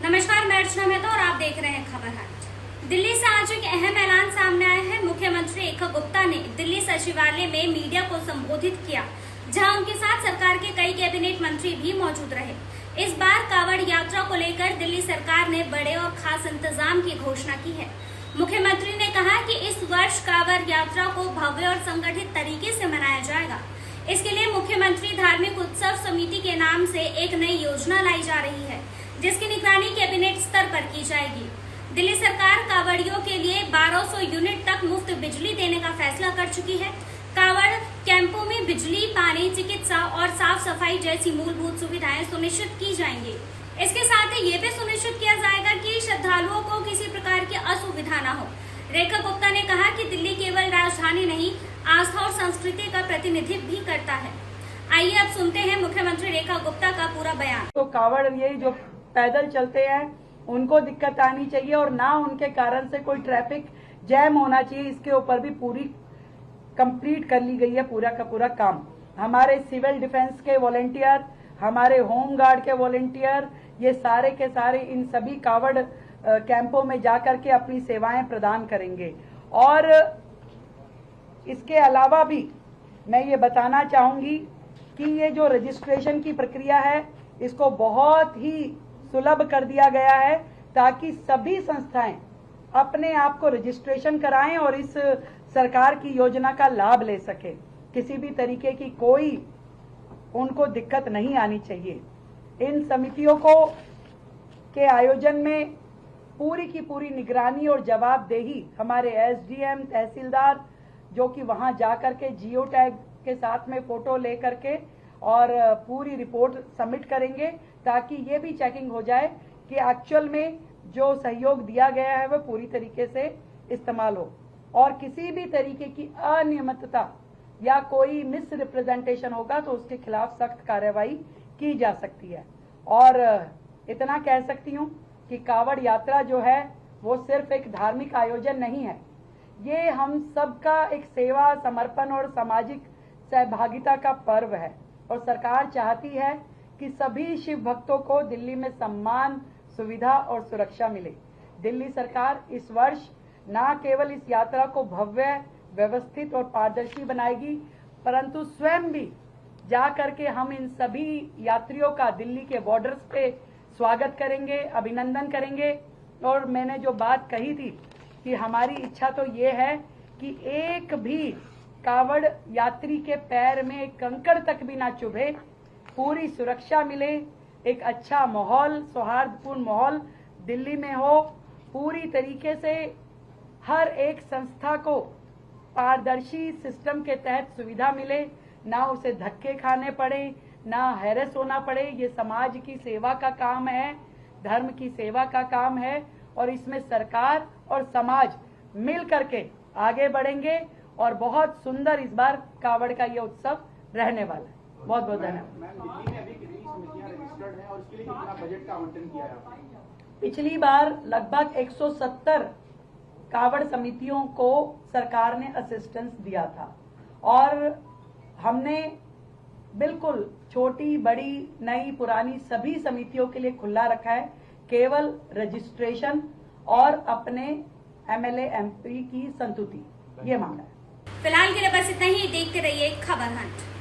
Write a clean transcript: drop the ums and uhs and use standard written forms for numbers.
नमस्कार, मैं अर्चना मेहता और आप देख रहे हैं खबर हट। दिल्ली से आज एक अहम ऐलान सामने आया है। मुख्यमंत्री रेखा गुप्ता ने दिल्ली सचिवालय में मीडिया को संबोधित किया, जहां उनके साथ सरकार के कई कैबिनेट मंत्री भी मौजूद रहे। इस बार कांवड़ यात्रा को लेकर दिल्ली सरकार ने बड़े और खास इंतजाम की घोषणा की है। मुख्यमंत्री ने कहा कि इस वर्ष कांवड़ यात्रा को भव्य और संगठित तरीके से मनाया जाएगा। इसके लिए मुख्यमंत्री धार्मिक उत्सव समिति के नाम से एक नई योजना लाई जा रही है, जिसकी निगरानी कैबिनेट स्तर पर की जाएगी। दिल्ली सरकार कांवड़ियों के लिए 1200 यूनिट तक मुफ्त बिजली देने का फैसला कर चुकी है। कांवड़ कैंपों में बिजली, पानी, चिकित्सा और साफ सफाई जैसी मूलभूत सुविधाएं सुनिश्चित की जाएंगी। इसके साथ ही ये भी सुनिश्चित किया जाएगा कि श्रद्धालुओं को किसी प्रकार की असुविधा न हो। रेखा गुप्ता ने कहा कि दिल्ली केवल राजधानी नहीं, आस्था और संस्कृति का प्रतिनिधित्व भी करता है। आइए अब सुनते हैं मुख्यमंत्री रेखा गुप्ता का पूरा बयान। तो कांवड़ ये जो पैदल चलते हैं उनको दिक्कत आनी चाहिए और ना उनके कारण से कोई ट्रैफिक जैम होना चाहिए। इसके ऊपर भी पूरी कंप्लीट कर ली गई है पूरा का पूरा काम। हमारे सिविल डिफेंस के वॉलेंटियर, हमारे होम गार्ड के वॉलेंटियर, ये सारे के सारे इन सभी कांवड़ कैंपों में जाकर के अपनी सेवाएं प्रदान करेंगे। और इसके अलावा भी मैं ये बताना चाहूंगी कि ये जो रजिस्ट्रेशन की प्रक्रिया है इसको बहुत ही सुलभ कर दिया गया है, ताकि सभी संस्थाएं अपने आप को रजिस्ट्रेशन कराएं और इस सरकार की योजना का लाभ ले सके। किसी भी तरीके की कोई उनको दिक्कत नहीं आनी चाहिए। इन समितियों को के आयोजन में पूरी की पूरी निगरानी और जवाबदेही हमारे एसडीएम, तहसीलदार जो कि वहां जाकर के जियो टैग के साथ में फोटो ले करके और पूरी रिपोर्ट सबमिट करेंगे, ताकि ये भी चेकिंग हो जाए कि एक्चुअल में जो सहयोग दिया गया है वह पूरी तरीके से इस्तेमाल हो और किसी भी तरीके की अनियमितता या कोई मिस रिप्रेजेंटेशन होगा तो उसके खिलाफ सख्त कार्रवाई की जा सकती है। और इतना कह सकती हूँ कि कांवड़ यात्रा जो है वो सिर्फ एक धार्मिक आयोजन नहीं है, ये हम सबका एक सेवा, समर्पण और सामाजिक सहभागिता का पर्व है। और सरकार चाहती है कि सभी शिव भक्तों को दिल्ली में सम्मान, सुविधा और सुरक्षा मिले। दिल्ली सरकार इस वर्ष न केवल इस यात्रा को भव्य, व्यवस्थित और पारदर्शी बनाएगी, परंतु स्वयं भी जा करके हम इन सभी यात्रियों का दिल्ली के बॉर्डर्स पे स्वागत करेंगे, अभिनंदन करेंगे। और मैंने जो बात कही थी कि हमारी इच्छा तो ये है कि एक भी कांवड़ यात्री के पैर में एक कंकड़ तक भी ना चुभे, पूरी सुरक्षा मिले, एक अच्छा माहौल, सौहार्दपूर्ण माहौल दिल्ली में हो। पूरी तरीके से हर एक संस्था को पारदर्शी सिस्टम के तहत सुविधा मिले, ना उसे धक्के खाने पड़े, ना हैरेस होना पड़े। ये समाज की सेवा का काम है, धर्म की सेवा का काम है और इसमें सरकार और समाज मिल करके आगे बढ़ेंगे और बहुत सुंदर इस बार कांवड़ का ये उत्सव रहने वाला है। बहुत बहुत धन्यवाद। दिल्ली में अभी कितनी समितियां रजिस्टर्ड हैं और इसके लिए कितना बजट का आवंटन किया है आपने? पिछली बार लगभग 170 कांवड़ समितियों को सरकार ने असिस्टेंस दिया था और हमने बिल्कुल छोटी, बड़ी, नई, पुरानी सभी समितियों के लिए खुला रखा है। केवल रजिस्ट्रेशन और अपने एमएलए, एमपी की संतुति ये मांगा है। फिलहाल के लिए बस इतना ही। देखते रहिए खबर हट।